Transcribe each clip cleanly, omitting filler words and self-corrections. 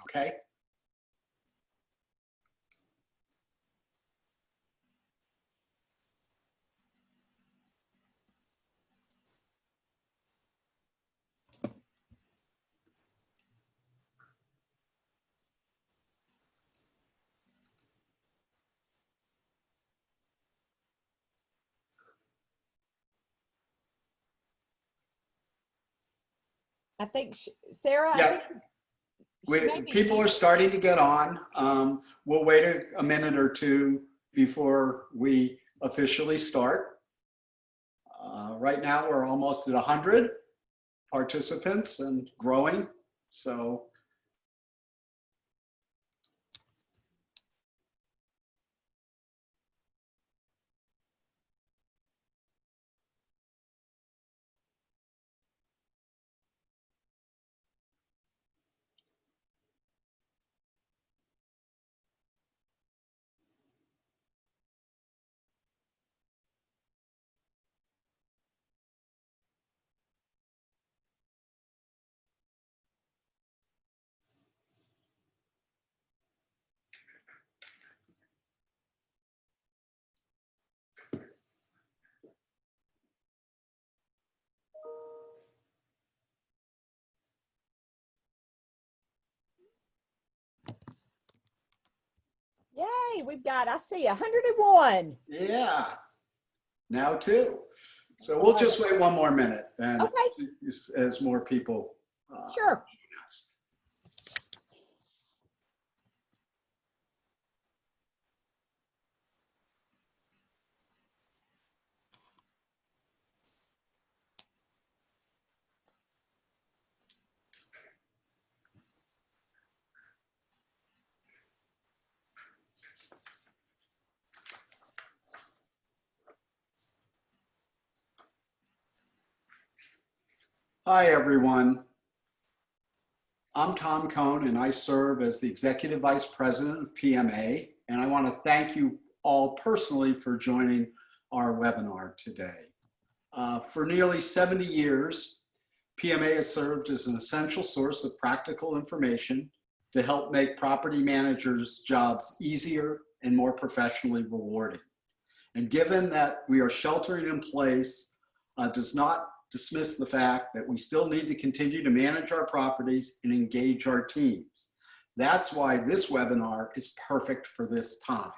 okay? I think, Sarah, I Yeah, think people are starting to get on. We'll wait a minute or two before we officially start. Right now, we're almost at 100 participants and growing. So yay, I see 101. yeah, now two. So we'll just wait one more minute and Okay. as more people Sure. join us. Hi, everyone. I'm Tom Cohn, and I serve as the Executive Vice President of PMA, and I want to thank you all personally for joining our webinar today. For nearly 70 years, PMA has served as an essential source of practical information to help make property managers' jobs easier and more professionally rewarding. And given that we are sheltering in place, does not dismiss the fact that we still need to continue to manage our properties and engage our teams. That's why this webinar is perfect for this time.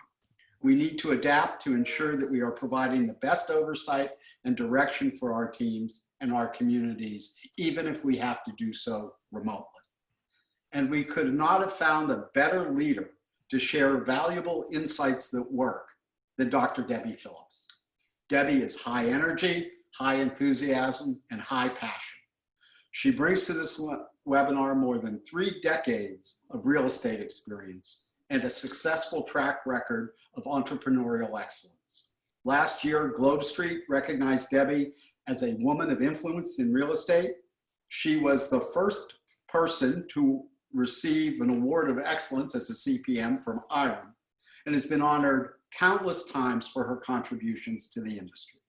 We need to adapt to ensure that we are providing the best oversight and direction for our teams and our communities, even if we have to do so remotely. And we could not have found a better leader to share valuable insights that work than Dr. Debbie Phillips. Debbie is high energy, high enthusiasm, and high passion. She brings to this webinar more than 3 decades of real estate experience and a successful track record of entrepreneurial excellence. Last year, Globe Street recognized Debbie as a woman of influence in real estate. She was the first person to receive an award of excellence as a CPM from IREM and has been honored countless times for her contributions to the industry.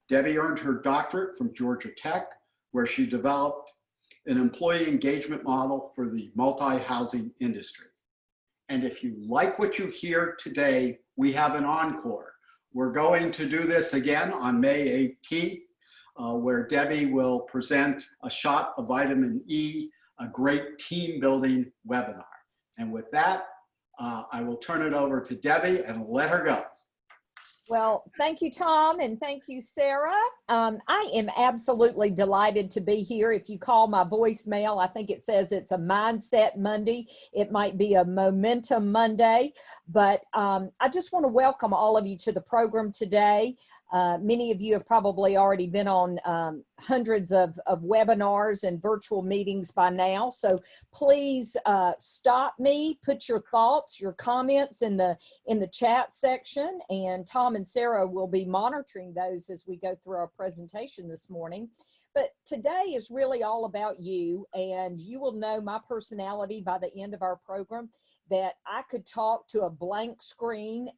Debbie earned her doctorate from Georgia Tech, where she developed an employee engagement model for the multi-housing industry. And if you like what you hear today, we have an encore. We're going to do this again on May 18th, where Debbie will present a shot of vitamin E, a great team building webinar. And with that, I will turn it over to Debbie and let her go. Well, thank you, Tom, and thank you, Sarah. I am absolutely delighted to be here. If you call my voicemail, I think it says it's a Mindset Monday. It might be a Momentum Monday, but I just want to welcome all of you to the program today. Many of you have probably already been on hundreds of webinars and virtual meetings by now. So please stop me, put your thoughts, your comments in the chat section, and Tom and Sarah will be monitoring those as we go through our presentation this morning. But today is really all about you, and you will know my personality by the end of our program, that I could talk to a blank screen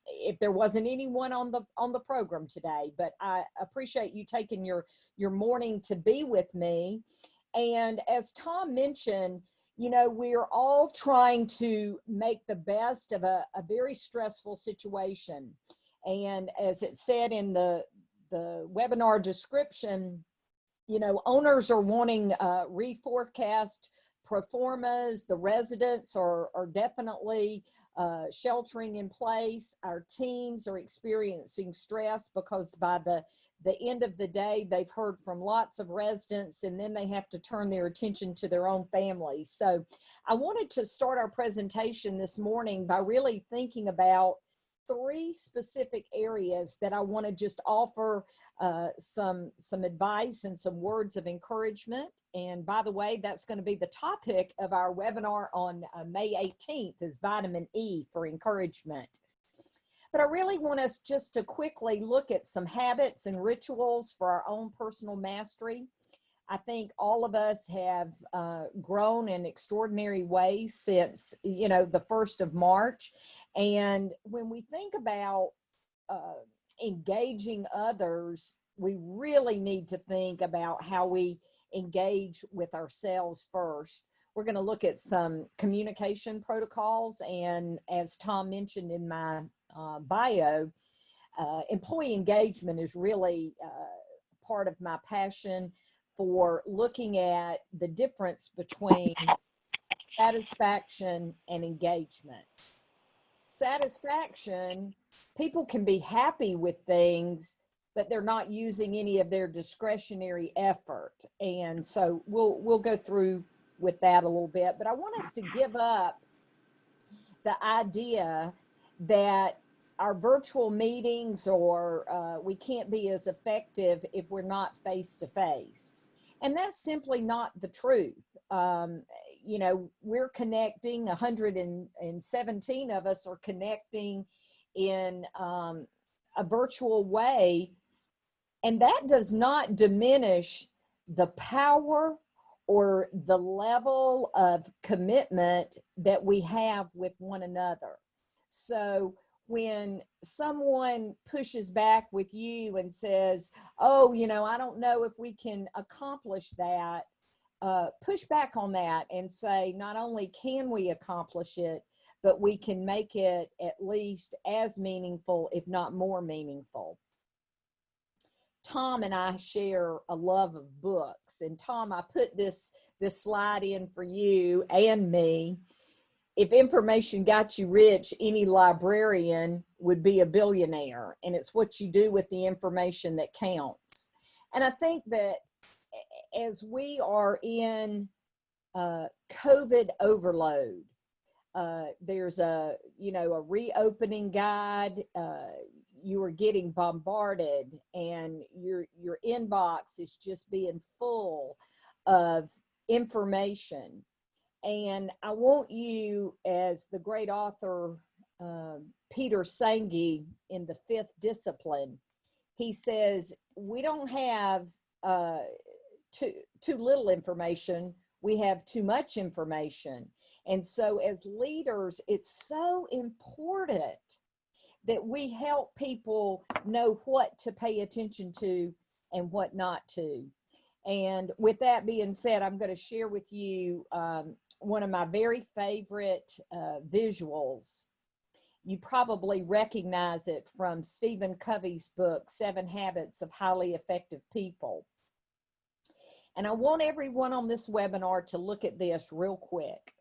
if there wasn't anyone on the program today. But I appreciate you taking your morning to be with me. And as Tom mentioned, You know, we're all trying to make the best of a very stressful situation. And as it said in the webinar description, you know, owners are wanting reforecast proformas. The residents are definitely sheltering in place. Our teams are experiencing stress because by the end of the day, they've heard from lots of residents, and then they have to turn their attention to their own families. So I wanted to start our presentation this morning by really thinking about three specific areas that I want to just offer some advice and some words of encouragement. And by the way, that's going to be the topic of our webinar on May 18th is vitamin E for encouragement. But I really want us just to quickly look at some habits and rituals for our own personal mastery. I think all of us have grown in extraordinary ways since, you know, the 1st of March. And when we think about engaging others, we really need to think about how we engage with ourselves first. We're going to look at some communication protocols. And as Tom mentioned in my bio, employee engagement is really part of my passion for looking at the difference between satisfaction and engagement. Satisfaction, people can be happy with things, but they're not using any of their discretionary effort. And so we'll go through with that a little bit, but I want us to give up the idea that our virtual meetings or we can't be as effective if we're not face to face. And that's simply not the truth. You know, we're connecting, 117 of us are connecting in a virtual way. And that does not diminish the power or the level of commitment that we have with one another. So when someone pushes back with you and says, oh, you know, I don't know if we can accomplish that, push back on that and say, not only can we accomplish it, but we can make it at least as meaningful, if not more meaningful. Tom and I share a love of books. And Tom, I put this slide in for you and me. If information got you rich, any librarian would be a billionaire. And it's what you do with the information that counts. And I think that as we are in COVID overload, there's a reopening guide, you are getting bombarded and your inbox is just being full of information. And I want you, as the great author Peter Senge in The Fifth Discipline, he says, we don't have too little information, we have too much information. And so as leaders, it's so important that we help people know what to pay attention to and what not to. And with that being said, I'm going to share with you one of my very favorite visuals. You probably recognize it from Stephen Covey's book, 7 Habits of Highly Effective People. And I want everyone on this webinar to look at this real quick,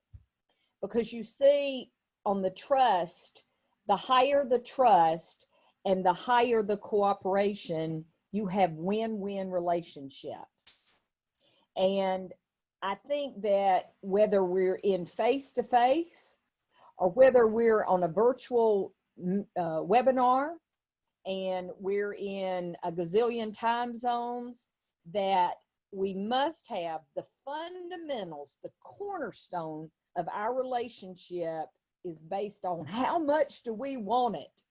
because you see on the trust, the higher the trust and the higher the cooperation, you have win-win relationships. And I think that whether we're in face-to-face or whether we're on a virtual webinar and we're in a gazillion time zones, that we must have the fundamentals, the cornerstone of our relationship is based on how much do we want it,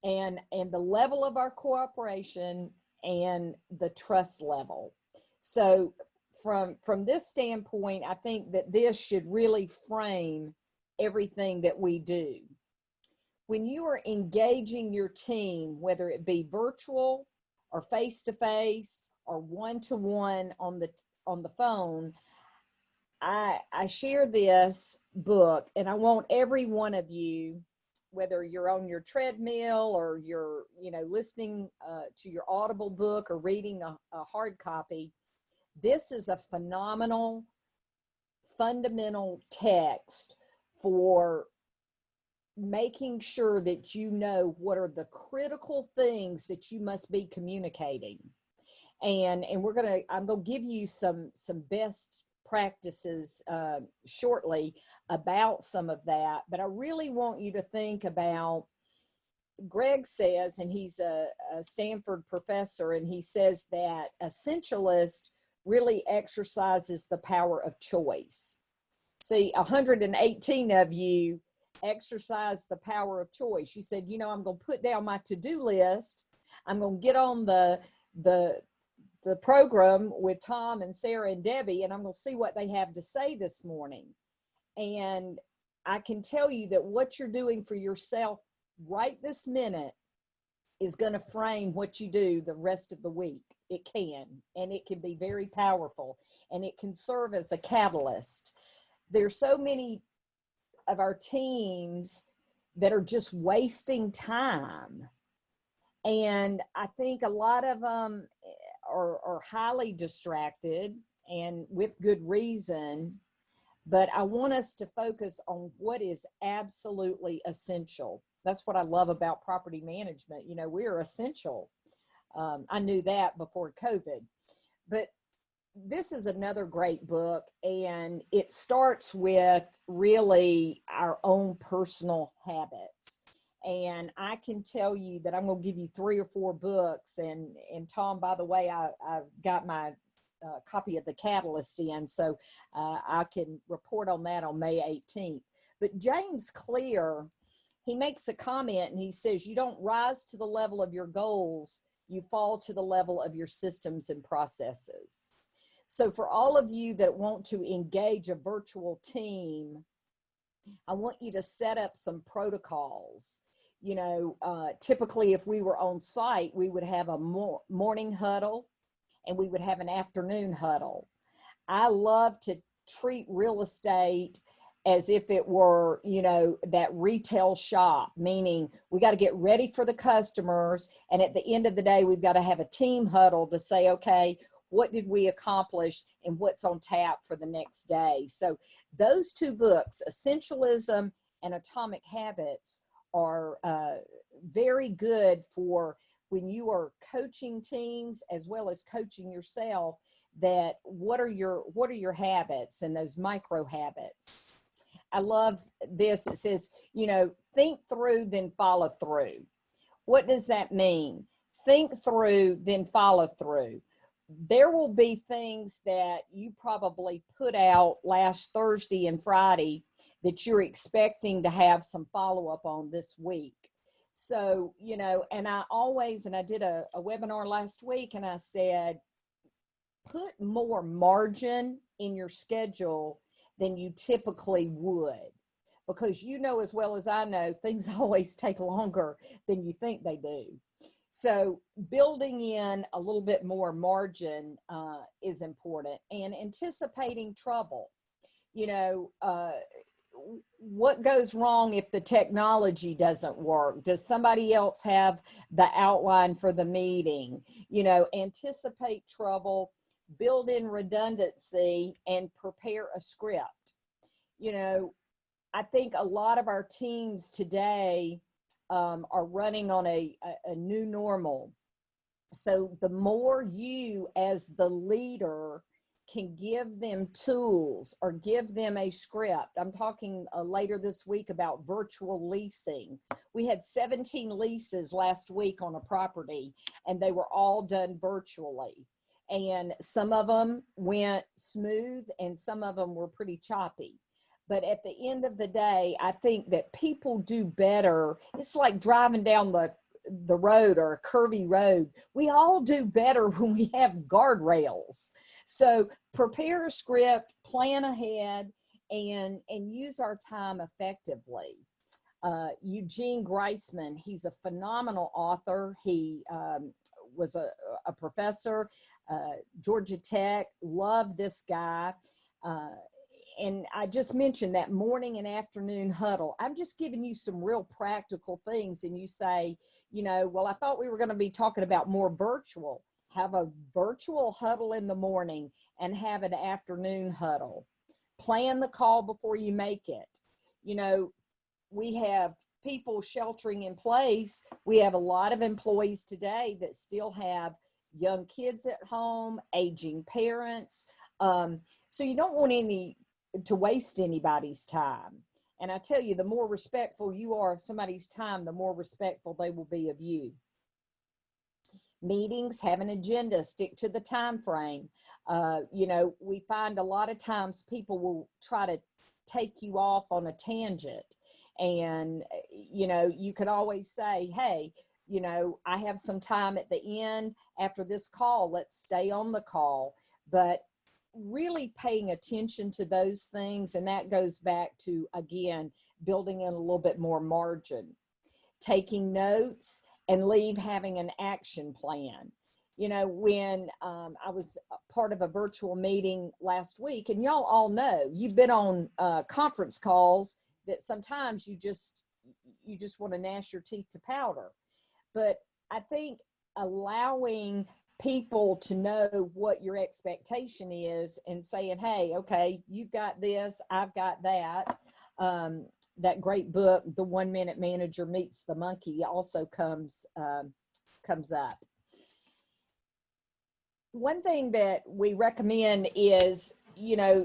and the level of our cooperation and the trust level. So from this standpoint, I think that this should really frame everything that we do. When you are engaging your team, whether it be virtual or face-to-face or one-to-one on the phone, I share this book, and I want every one of you, whether you're on your treadmill or you're, listening to your Audible book or reading a hard copy, this is a phenomenal, fundamental text for making sure that you know what are the critical things that you must be communicating. And I'm gonna give you some best practices shortly about some of that, but I really want you to think about, Greg says, and he's a Stanford professor, and he says that essentialist really exercises the power of choice. See, 118 of you exercise the power of choice. You said, I'm going to put down my to-do list. I'm going to get on the program with Tom and Sarah and Debbie, and I'm going to see what they have to say this morning. And I can tell you that what you're doing for yourself right this minute is going to frame what you do the rest of the week. It can, and it can be very powerful, and it can serve as a catalyst. There's so many of our teams that are just wasting time. And I think a lot of them are highly distracted, and with good reason. But I want us to focus on what is absolutely essential. That's what I love about property management. We're essential. I knew that before COVID. But this is another great book, and it starts with really our own personal habits. And I can tell you that I'm going to give you 3 or 4 books. And Tom, by the way, I've got my copy of The Catalyst in, so I can report on that on May 18th. But James Clear, he makes a comment, and he says, you don't rise to the level of your goals, you fall to the level of your systems and processes. So for all of you that want to engage a virtual team, I want you to set up some protocols. Typically if we were on site, we would have a morning huddle and we would have an afternoon huddle. I love to treat real estate as if it were, that retail shop, meaning we got to get ready for the customers. And at the end of the day, we've got to have a team huddle to say, okay, what did we accomplish and what's on tap for the next day? So those 2 books, Essentialism and Atomic Habits, are very good for when you are coaching teams as well as coaching yourself, that what are your habits and those micro habits. I love this. It says, think through, then follow through. What does that mean? Think through, then follow through. There will be things that you probably put out last Thursday and Friday that you're expecting to have some follow-up on this week. So, and I did a webinar last week, and I said, put more margin in your schedule than you typically would, because as well as I know, things always take longer than you think they do. So building in a little bit more margin is important, and anticipating trouble. What goes wrong if the technology doesn't work? Does somebody else have the outline for the meeting? Anticipate trouble, build in redundancy, and prepare a script. I think a lot of our teams today are running on a new normal. So the more you as the leader can give them tools or give them a script. I'm talking later this week about virtual leasing. We had 17 leases last week on a property, and they were all done virtually. And some of them went smooth and some of them were pretty choppy. But at the end of the day, I think that people do better. It's like driving down the road or a curvy road. We all do better when we have guardrails. So prepare a script, plan ahead, and use our time effectively. Eugene Greisman, he's a phenomenal author. He was a professor, Georgia Tech. Love this guy. and I just mentioned that morning and afternoon huddle. I'm just giving you some real practical things. And you say, well, I thought we were going to be talking about more virtual. Have a virtual huddle in the morning and have an afternoon huddle. Plan the call before you make it. We have people sheltering in place. We have a lot of employees today that still have young kids at home, aging parents. So you don't want to waste anybody's time. And I tell you, the more respectful you are of somebody's time, the more respectful they will be of you. Meetings, have an agenda, stick to the time frame. We find a lot of times people will try to take you off on a tangent. And, you could always say, hey, I have some time at the end after this call. Let's stay on the call. But really paying attention to those things. And that goes back to, again, building in a little bit more margin, taking notes, and having an action plan. When I was part of a virtual meeting last week, and y'all all know, you've been on conference calls that sometimes you just want to gnash your teeth to powder. But I think allowing people to know what your expectation is and saying, hey, okay, you've got this, I've got that. That great book, The 1 Minute Manager Meets the Monkey, also comes up. One thing that we recommend is,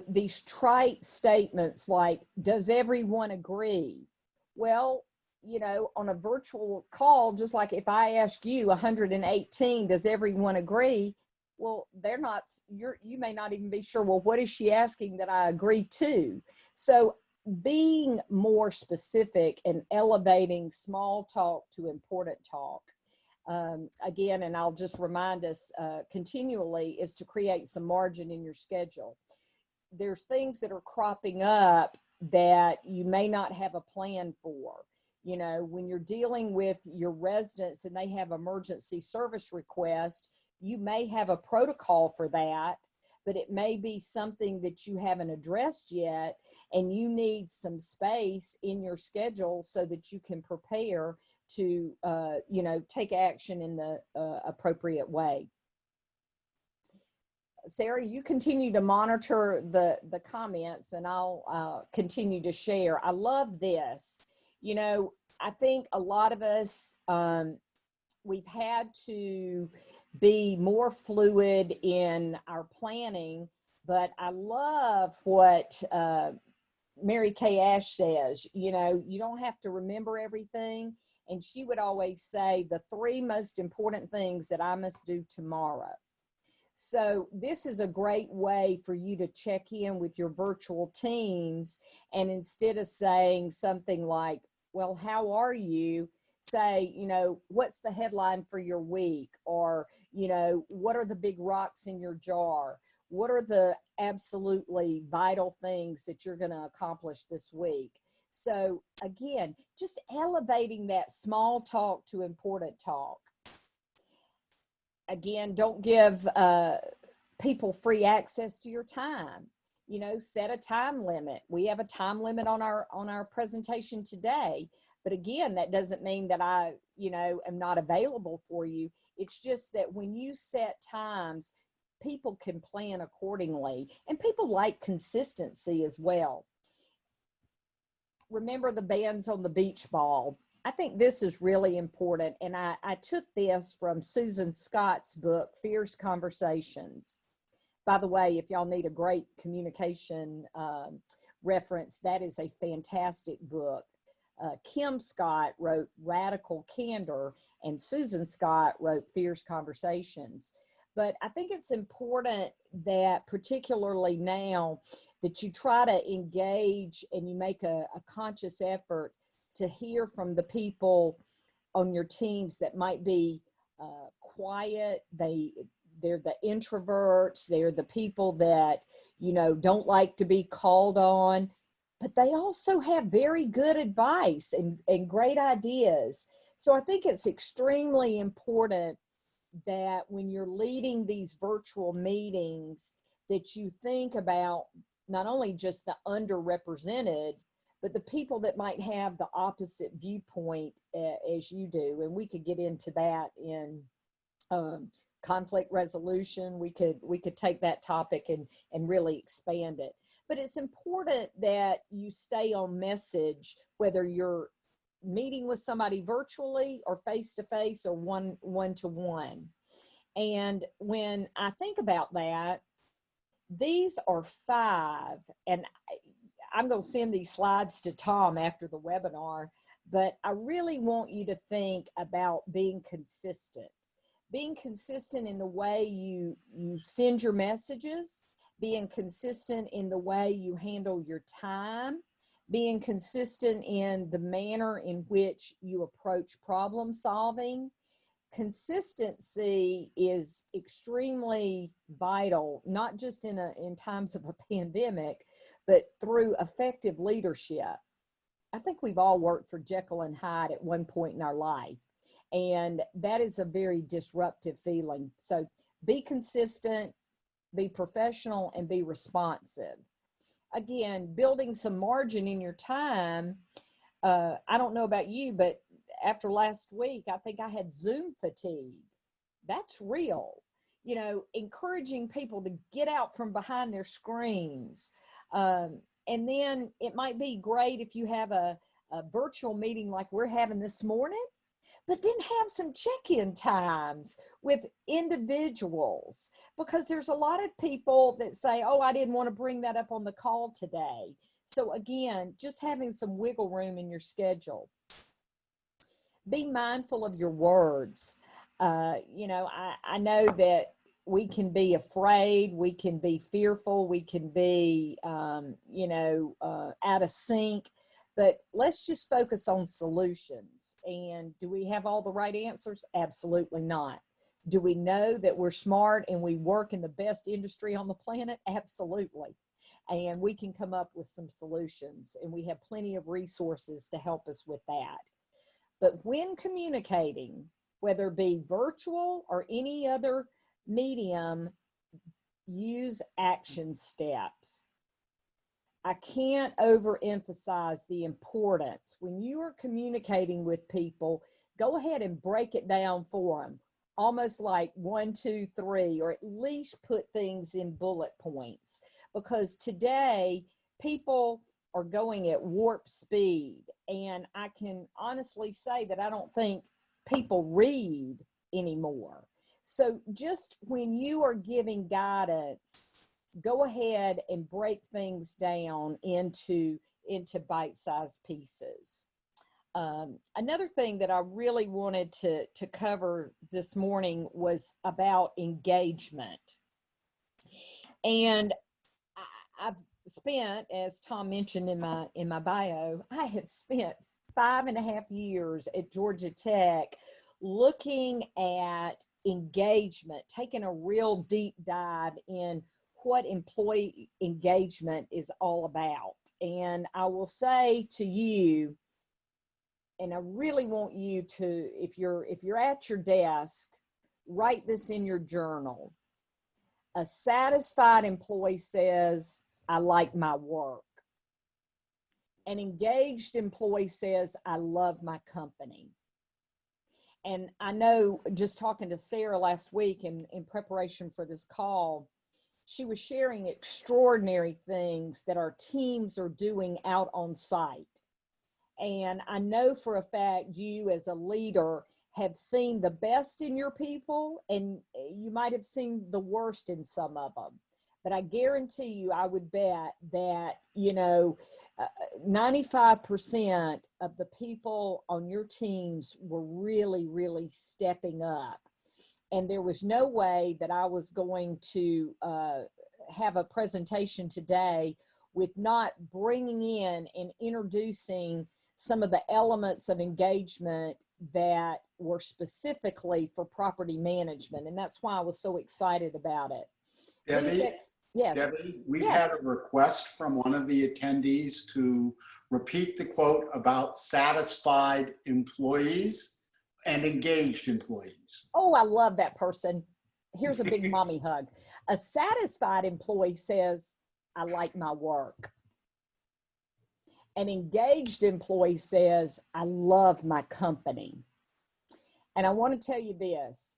these trite statements like, does everyone agree? Well, on a virtual call, just like if I ask you 118, does everyone agree? Well, you may not even be sure, well, what is she asking that I agree to? So being more specific and elevating small talk to important talk. Again, and I'll just remind us continually, is to create some margin in your schedule. There's things that are cropping up that you may not have a plan for. When you're dealing with your residents and they have emergency service requests, you may have a protocol for that, but it may be something that you haven't addressed yet, and you need some space in your schedule so that you can prepare to, take action in the appropriate way. Sarah, you continue to monitor the comments, and I'll continue to share. I love this. I think a lot of us, we've had to be more fluid in our planning, but I love what Mary Kay Ash says. You don't have to remember everything. And she would always say, the 3 most important things that I must do tomorrow. So this is a great way for you to check in with your virtual teams. And instead of saying something like, well, how are you? Say, what's the headline for your week? Or, what are the big rocks in your jar? What are the absolutely vital things that you're going to accomplish this week? So again, just elevating that small talk to important talk. Again, don't give people free access to your time. Set a time limit. We have a time limit on our presentation today. But again, that doesn't mean that I, am not available for you. It's just that when you set times, people can plan accordingly, and people like consistency as well. Remember the bands on the beach ball. I think this is really important, and I took this from Susan Scott's book, Fierce Conversations. By the way, if y'all need a great communication reference, that is a fantastic book. Kim Scott wrote Radical Candor, and Susan Scott wrote Fierce Conversations. But I think it's important that, particularly now, that you try to engage and you make a conscious effort to hear from the people on your teams that might be quiet. They're the introverts. They're the people that, don't like to be called on, but they also have very good advice and great ideas. So I think it's extremely important that when you're leading these virtual meetings, that you think about not only just the underrepresented, but the people that might have the opposite viewpoint as you do. And we could get into that in conflict resolution. We could take that topic and really expand it. But it's important that you stay on message, whether you're meeting with somebody virtually or face-to-face or one-to-one. And when I think about that, these are 5, and I'm going to send these slides to Tom after the webinar, but I really want you to think about being consistent. Being consistent in the way you send your messages, being consistent in the way you handle your time, being consistent in the manner in which you approach problem solving. Consistency is extremely vital, not just in times of a pandemic, but through effective leadership. I think we've all worked for Jekyll and Hyde at one point in our life, and that is a very disruptive feeling. So be consistent, be professional, and be responsive. Again, building some margin in your time. I don't know about you, but after last week, I think I had Zoom fatigue. That's real. You know, encouraging people to get out from behind their screens. And then it might be great if you have a virtual meeting like we're having this morning, but then have some check-in times with individuals, because there's a lot of people that say, oh, I didn't want to bring that up on the call today. So again, just having some wiggle room in your schedule. Be mindful of your words. You know, I know that we can be afraid, we can be fearful, we can be, you know, out of sync, but let's just focus on solutions. And do we have all the right answers? Absolutely not. Do we know that we're smart and we work in the best industry on the planet? Absolutely. And we can come up with some solutions, and we have plenty of resources to help us with that. But when communicating, whether it be virtual or any other medium, use action steps. I can't overemphasize the importance. When you are communicating with people, go ahead and break it down for them, almost like 1, 2, 3, or at least put things in bullet points. Because today, people are going at warp speed. And I can honestly say that I don't think people read anymore. So just when you are giving guidance, go ahead and break things down into bite-sized pieces. Another thing that I really wanted to cover this morning was about engagement. And I've spent, as Tom mentioned in my bio, I have spent 5.5 years at Georgia Tech looking at engagement, taking a real deep dive in what employee engagement is all about. And I will say to you, and I really want you to, if you're at your desk, write this in your journal. A satisfied employee says, I like my work. An engaged employee says, I love my company. And I know, just talking to Sarah last week in preparation for this call, she was sharing extraordinary things that our teams are doing out on site. And I know for a fact you as a leader have seen the best in your people, and you might have seen the worst in some of them. But I guarantee you, I would bet that, 95% of the people on your teams were really, really stepping up. And there was no way that I was going to have a presentation today with not bringing in and introducing some of the elements of engagement that were specifically for property management. And that's why I was so excited about it. Debbie, yes. Debbie, we've had a request from one of the attendees to repeat the quote about satisfied employees and engaged employees. Oh, I love that person. Here's a big mommy hug. A satisfied employee says, I like my work. An engaged employee says, I love my company. And I want to tell you this,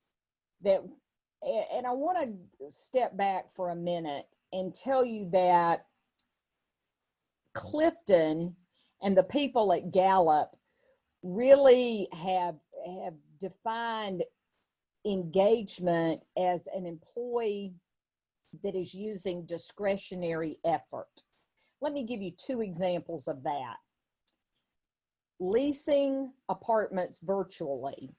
and I want to step back for a minute and tell you that Clifton and the people at Gallup really have defined engagement as an employee that is using discretionary effort. Let me give you two examples of that. Leasing apartments virtually.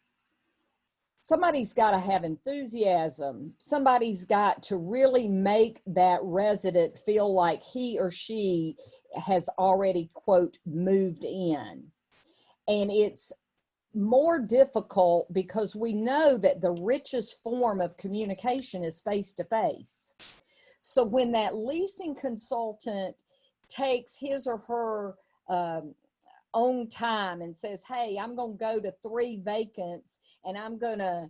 Somebody's got to have enthusiasm. Somebody's got to really make that resident feel like he or she has already, quote, moved in. And it's more difficult because we know that the richest form of communication is face-to-face. So when that leasing consultant takes his or her own time and says, hey, I'm going to go to 3 vacants and I'm going to,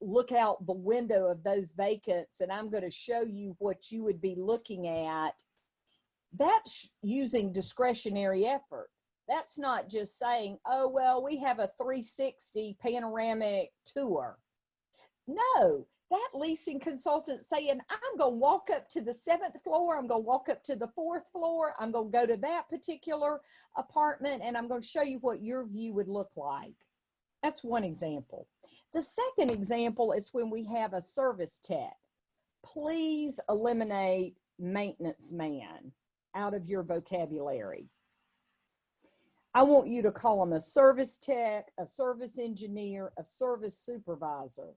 look out the window of those vacants and I'm going to show you what you would be looking at, that's using discretionary effort. That's not just saying, oh, well, we have a 360 panoramic tour. No, that leasing consultant saying, I'm going to walk up to the 7th floor, I'm going to walk up to the 4th floor, I'm going to go to that particular apartment, and I'm going to show you what your view would look like. That's one example. The second example is when we have a service tech. Please eliminate maintenance man out of your vocabulary. I want you to call them a service tech, a service engineer, a service supervisor.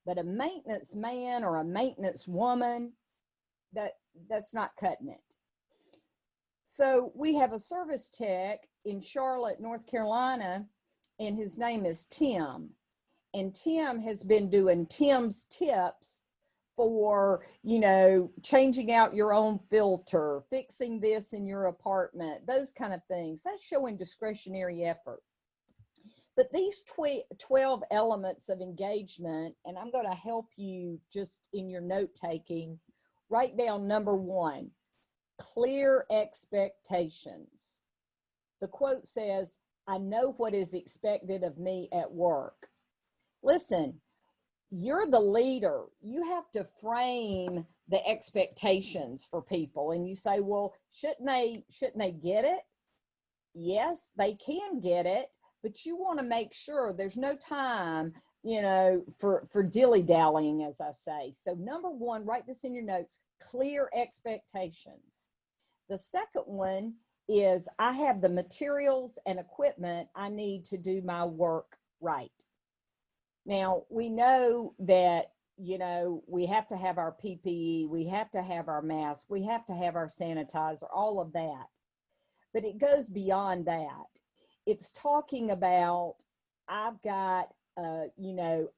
But a maintenance man or a maintenance woman, that's not cutting it. So we have a service tech in Charlotte, North Carolina, and his name is Tim. And Tim has been doing Tim's tips for, changing out your own filter, fixing this in your apartment, those kind of things. That's showing discretionary effort. But these 12 elements of engagement, and I'm going to help you just in your note taking, write down number 1, clear expectations. The quote says, I know what is expected of me at work. Listen, you're the leader. You have to frame the expectations for people. And you say, well, shouldn't they get it? Yes, they can get it. But you want to make sure there's no time, for dilly-dallying, as I say. So number 1, write this in your notes, clear expectations. The second one is I have the materials and equipment I need to do my work right. Now, we know that, we have to have our PPE, we have to have our mask, we have to have our sanitizer, all of that. But it goes beyond that. It's talking about, I've got,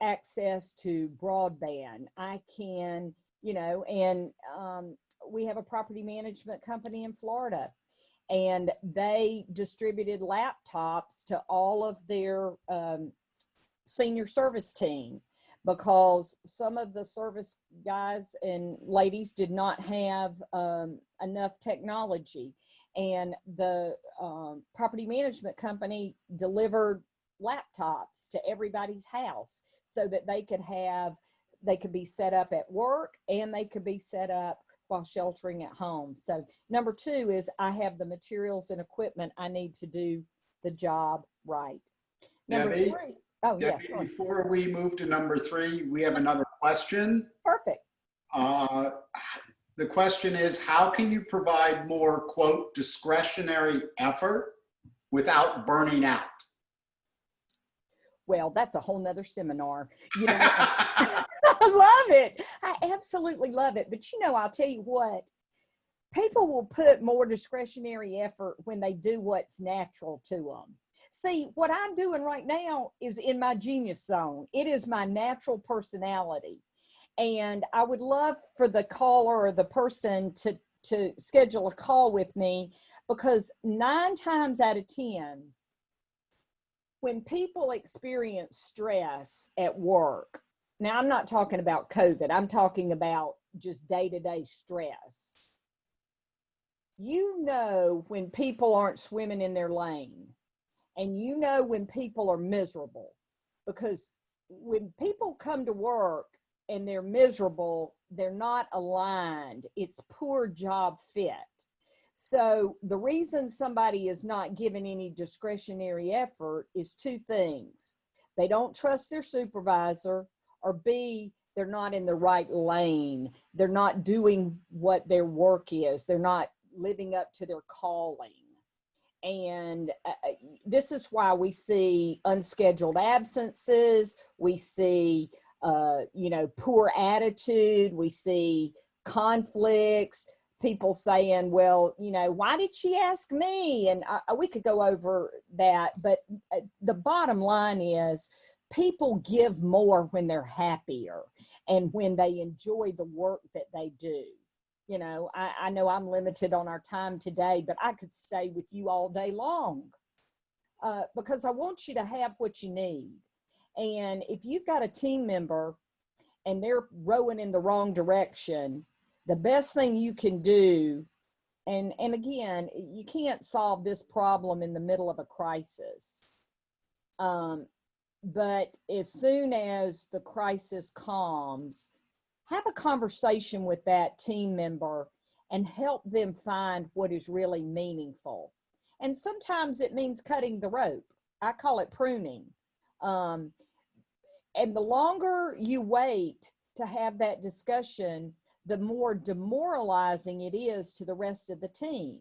access to broadband. I can, and we have a property management company in Florida, and they distributed laptops to all of their senior service team because some of the service guys and ladies did not have enough technology. And the property management company delivered laptops to everybody's house so that they could be set up at work and they could be set up while sheltering at home. So number 2 is I have the materials and equipment I need to do the job right. Number Debbie, 3. Oh, yeah, Debbie, sure. before we move to number 3, we have another question. Perfect. The question is, how can you provide more, quote, discretionary effort without burning out? Well, that's a whole nother seminar. I love it. I absolutely love it. But I'll tell you what, people will put more discretionary effort when they do what's natural to them. See, what I'm doing right now is in my genius zone. It is my natural personality. And I would love for the caller or the person to schedule a call with me, because 9 times out of 10, when people experience stress at work, now I'm not talking about COVID, I'm talking about just day-to-day stress. You know when people aren't swimming in their lane, and you know when people are miserable, because when people come to work and they're miserable, they're not aligned. It's poor job fit. So the reason somebody is not given any discretionary effort is two things. They don't trust their supervisor, or B, they're not in the right lane. They're not doing what their work is. They're not living up to their calling. And this is why we see unscheduled absences. We see, poor attitude. We see conflicts. People saying, well, why did she ask me? And we could go over that. But the bottom line is people give more when they're happier and when they enjoy the work that they do. I know I'm limited on our time today, but I could stay with you all day long because I want you to have what you need. And if you've got a team member and they're rowing in the wrong direction, the best thing you can do, and again, you can't solve this problem in the middle of a crisis. But as soon as the crisis calms, have a conversation with that team member and help them find what is really meaningful. And sometimes it means cutting the rope. I call it pruning. And the longer you wait to have that discussion, the more demoralizing it is to the rest of the team.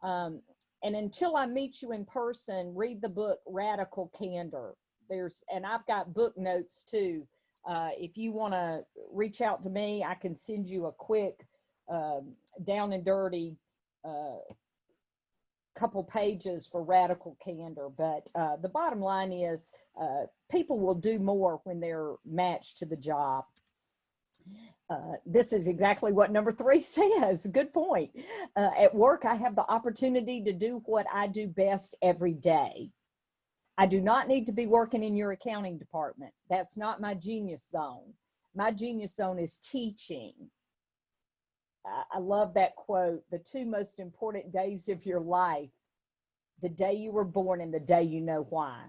And until I meet you in person, read the book Radical Candor. And I've got book notes too. If you want to reach out to me, I can send you a quick down and dirty couple pages for Radical Candor. But the bottom line is people will do more when they're matched to the job. This is exactly what number 3 says. Good point. At work, I have the opportunity to do what I do best every day. I do not need to be working in your accounting department. That's not my genius zone. My genius zone is teaching. I love that quote. The 2 most important days of your life, the day you were born and the day you know why.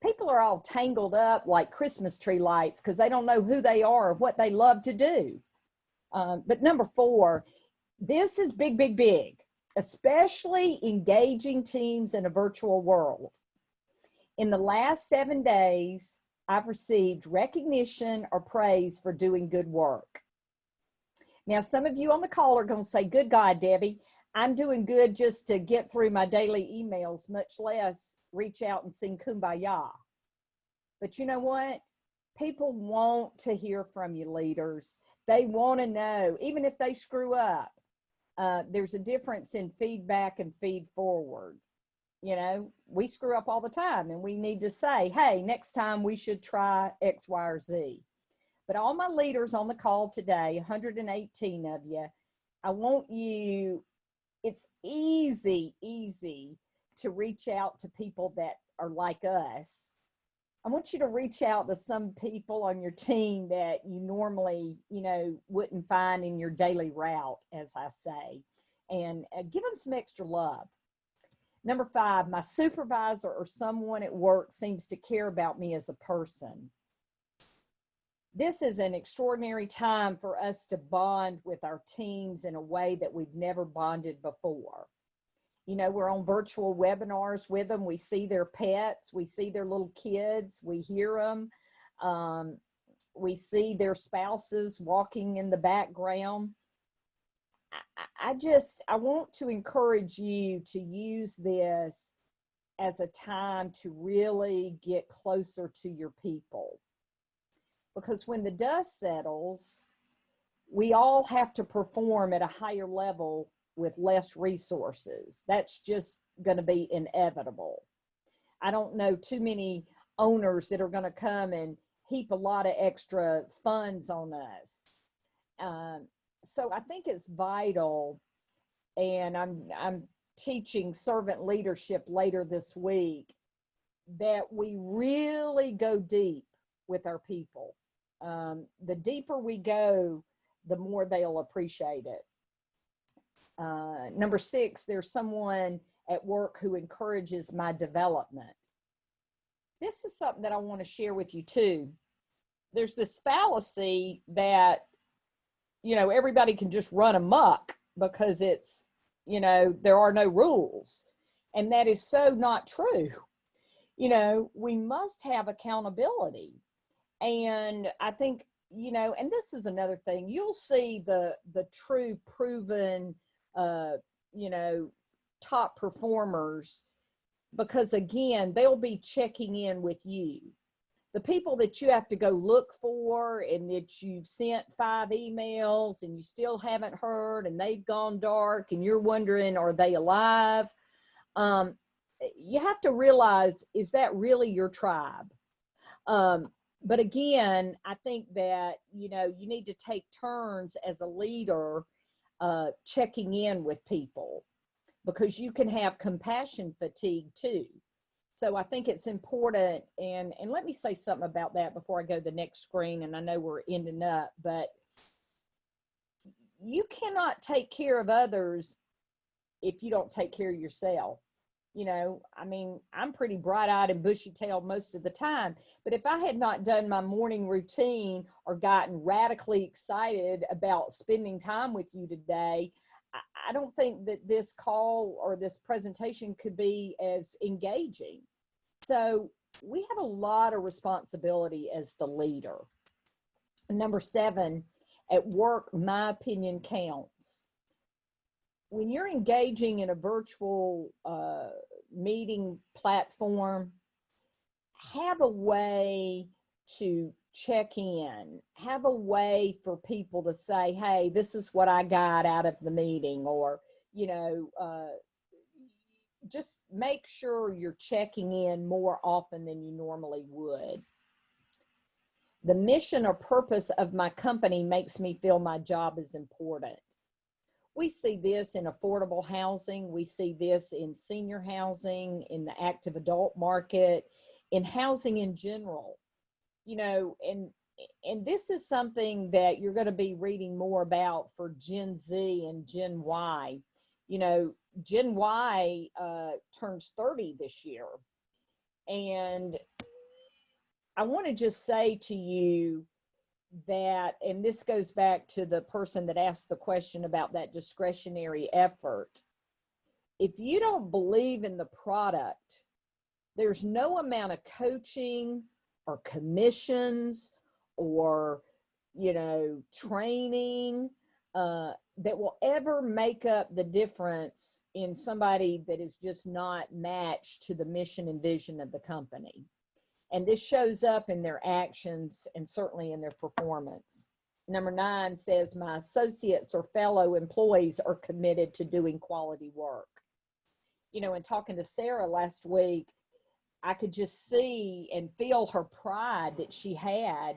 People are all tangled up like Christmas tree lights because they don't know who they are or what they love to do. But number 4, this is big, big, big, especially engaging teams in a virtual world. In the last 7 days, I've received recognition or praise for doing good work. Now, some of you on the call are going to say, good God, Debbie, I'm doing good just to get through my daily emails, much less reach out and sing Kumbaya. But you know what? People want to hear from you, leaders. They want to know, even if they screw up, there's a difference in feedback and feed forward. We screw up all the time and we need to say, hey, next time we should try X, Y, or Z. But all my leaders on the call today, 118 of you, I want you, it's easy to reach out to people that are like us. I want you to reach out to some people on your team that you normally, wouldn't find in your daily route, as I say, and give them some extra love. Number 5, my supervisor or someone at work seems to care about me as a person. This is an extraordinary time for us to bond with our teams in a way that we've never bonded before. We're on virtual webinars with them. We see their pets. We see their little kids. We hear them. We see their spouses walking in the background. I want to encourage you to use this as a time to really get closer to your people. Because when the dust settles, we all have to perform at a higher level with less resources. That's just going to be inevitable. I don't know too many owners that are going to come and heap a lot of extra funds on us. So I think it's vital, and I'm teaching servant leadership later this week, that we really go deep with our people. The deeper we go, the more they'll appreciate it. Number 6, there's someone at work who encourages my development. This is something that I want to share with you too. There's this fallacy that, everybody can just run amok because it's, there are no rules. And that is so not true. We must have accountability. And I think, and this is another thing, you'll see the true proven, top performers, because again, they'll be checking in with you. The people that you have to go look for and that you've sent 5 emails and you still haven't heard and they've gone dark and you're wondering, are they alive? You have to realize, is that really your tribe? But again, I think that, you need to take turns as a leader checking in with people, because you can have compassion fatigue too. So I think it's important, and let me say something about that before I go to the next screen, and I know we're ending up, but you cannot take care of others if you don't take care of yourself. I'm pretty bright-eyed and bushy-tailed most of the time, but if I had not done my morning routine or gotten radically excited about spending time with you today, I don't think that this call or this presentation could be as engaging. So we have a lot of responsibility as the leader. Number 7, at work, my opinion counts. When you're engaging in a virtual meeting platform, have a way to check in, have a way for people to say, hey, this is what I got out of the meeting, or, just make sure you're checking in more often than you normally would. The mission or purpose of my company makes me feel my job is important. We see this in affordable housing. We see this in senior housing, in the active adult market, in housing in general. And this is something that you're going to be reading more about for Gen Z and Gen Y. Gen Y turns 30 this year. And I want to just say to you that, and this goes back to the person that asked the question about that discretionary effort. If you don't believe in the product, there's no amount of coaching or commissions or, training that will ever make up the difference in somebody that is just not matched to the mission and vision of the company. And this shows up in their actions and certainly in their performance. Number 9 says, my associates or fellow employees are committed to doing quality work. In talking to Sarah last week, I could just see and feel her pride that she had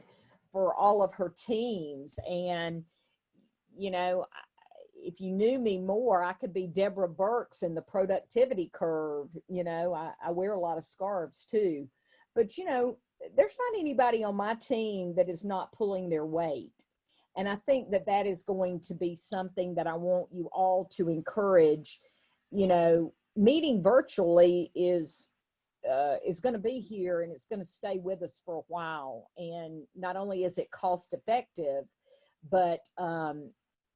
for all of her teams. And, if you knew me more, I could be Deborah Burks in the productivity curve. I wear a lot of scarves too. But, there's not anybody on my team that is not pulling their weight. And I think that that is going to be something that I want you all to encourage. Meeting virtually is going to be here, and it's going to stay with us for a while. And not only is it cost effective, but,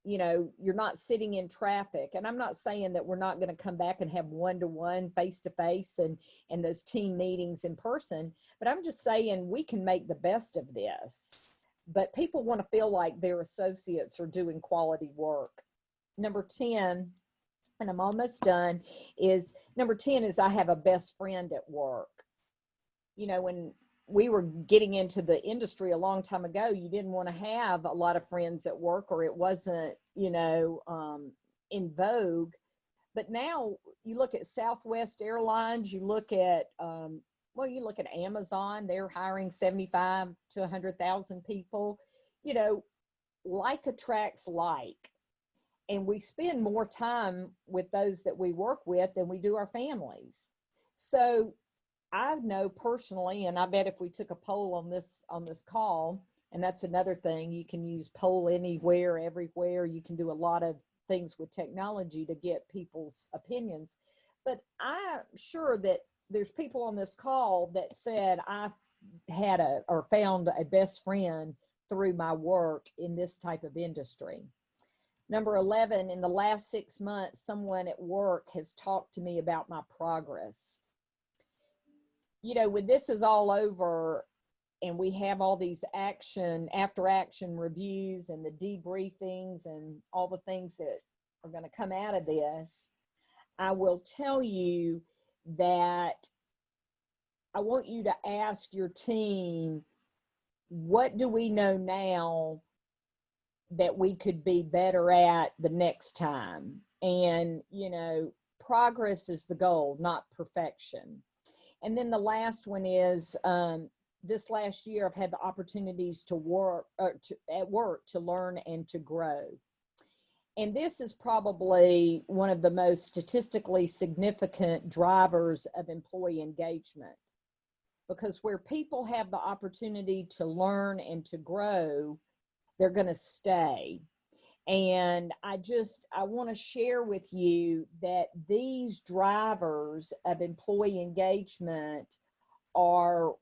you're not sitting in traffic. And I'm not saying that we're not going to come back and have one-to-one, face-to-face, and those team meetings in person, but I'm just saying we can make the best of this. But people want to feel like their associates are doing quality work. Number 10, and I'm almost done, is number 10 is I have a best friend at work. When we were getting into the industry a long time ago, you didn't want to have a lot of friends at work, or it wasn't, in vogue. But now you look at Southwest Airlines, you look at, you look at Amazon, they're hiring 75 to 100,000 people. Like attracts like. And we spend more time with those that we work with than we do our families. So I know personally, and I bet if we took a poll on this call, and that's another thing, you can use poll anywhere, everywhere. You can do a lot of things with technology to get people's opinions. But I'm sure that there's people on this call that said, I had or found a best friend through my work in this type of industry. Number 11, in the last 6 months, someone at work has talked to me about my progress. You know, when this is all over and we have all these after action reviews and the debriefings and all the things that are going to come out of this, I will tell you that I want you to ask your team, what do we know now that we could be better at the next time? And, you know, progress is the goal, not perfection. And then the last one is, this last year, I've had the opportunities to work at work to learn and to grow. And this is probably one of the most statistically significant drivers of employee engagement, because where people have the opportunity to learn and to grow, they're going to stay. And I want to share with you that these drivers of employee engagement are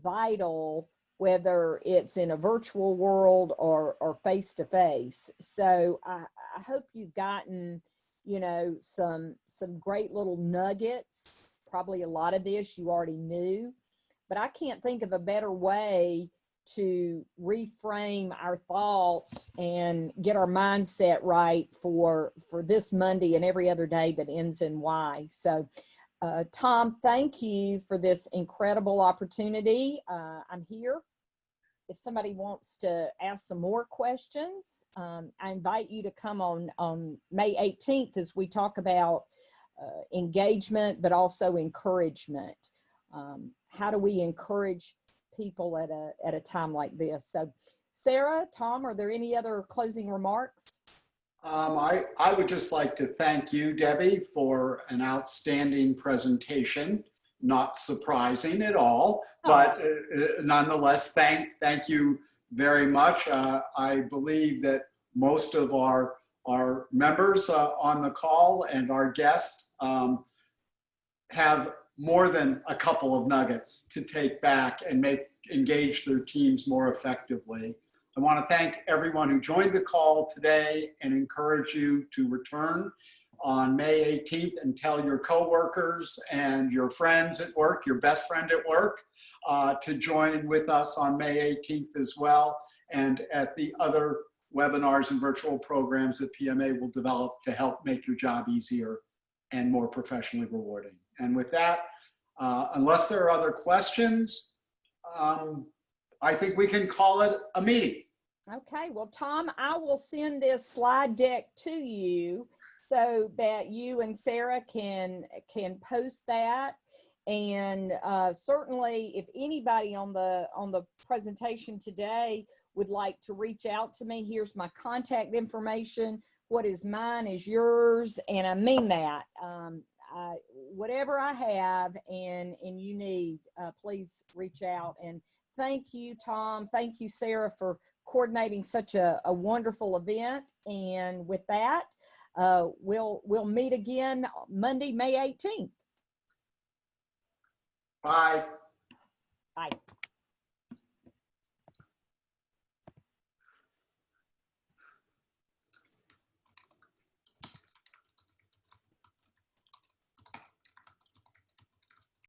vital, whether it's in a virtual world or face-to-face. So I hope you've gotten, you know, some great little nuggets. Probably a lot of this you already knew, but I can't think of a better way to reframe our thoughts and get our mindset right for this Monday and every other day that ends in Y. So Tom, thank you for this incredible opportunity. I'm here. If somebody wants to ask some more questions, I invite you to come on May 18th as we talk about engagement, but also encouragement. How do we encourage people at a time like this? So Sarah, Tom, are there any other closing remarks? I would just like to thank you, Debbie, for an outstanding presentation. Not surprising at all, but nonetheless, thank you very much. I believe that most of our members on the call and our guests have more than a couple of nuggets to take back and engage their teams more effectively. I want to thank everyone who joined the call today and encourage you to return on May 18th and tell your coworkers and your friends at work, your best friend at work, to join with us on May 18th as well, and at the other webinars and virtual programs that PMA will develop to help make your job easier and more professionally rewarding. And with that, unless there are other questions, I think we can call it a meeting. Okay, well, Tom, I will send this slide deck to you so that you and Sarah can post that. And certainly, if anybody on the presentation today would like to reach out to me, here's my contact information. What is mine is yours, and I mean that. Whatever I have and you need, please reach out. And thank you, Tom. Thank you, Sarah, for coordinating such a wonderful event. And with that, we'll meet again Monday, May 18th. Bye. Bye.